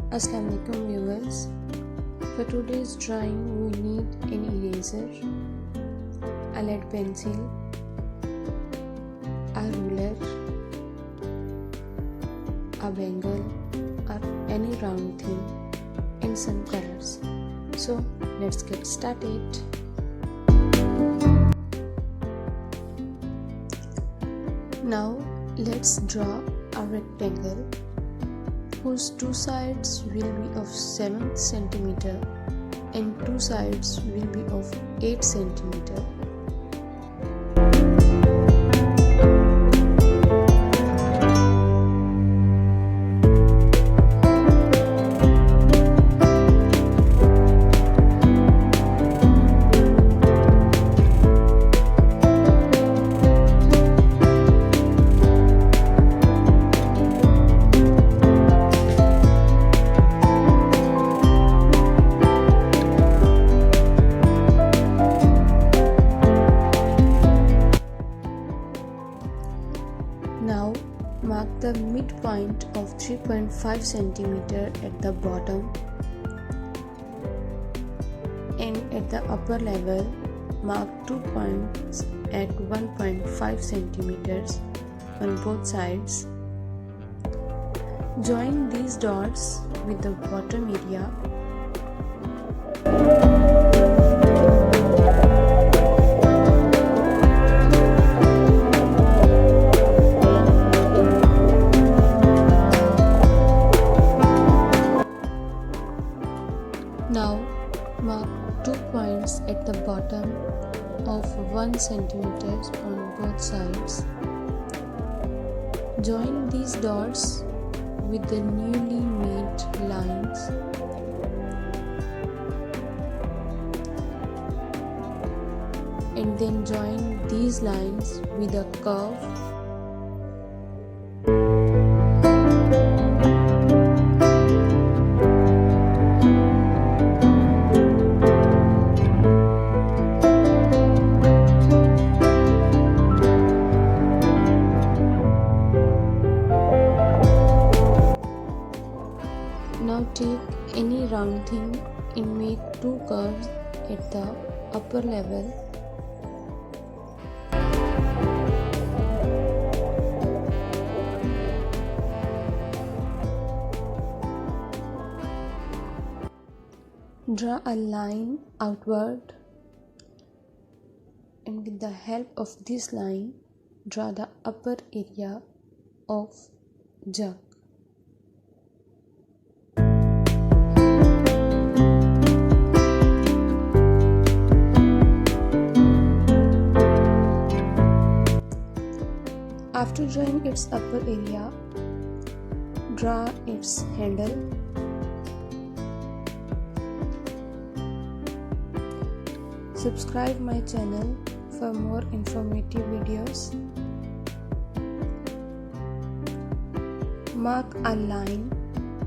Assalamualaikum viewers. For today's drawing we need an eraser, a lead pencil, a ruler, a bangle or any round thing and some colors. So let's get started. Now let's draw a rectangle whose two sides will be of 7 cm and two sides will be of 8 cm. Now mark the midpoint of 3.5 cm at the bottom and at the upper level mark 2 points at 1.5 cm on both sides. Join these dots with the bottom area. Now mark 2 points at the bottom of 1 cm on both sides. Join these dots with the newly made lines. And then join these lines with a curve. Now take any round thing and make two curves at the upper level. Draw a line outward and with the help of this line draw the upper area of jug. After drawing its upper area, draw its handle. Subscribe my channel for more informative videos. Mark a line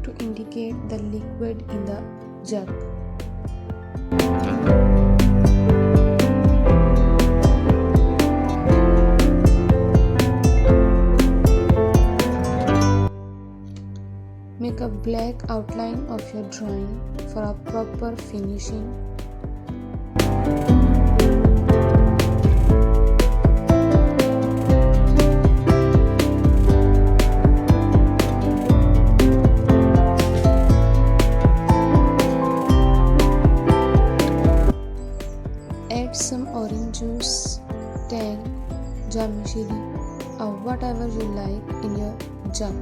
to indicate the liquid in the jug. Make a black outline of your drawing for a proper finishing. Add some orange juice, tang, jamishiri or whatever you like in your jug.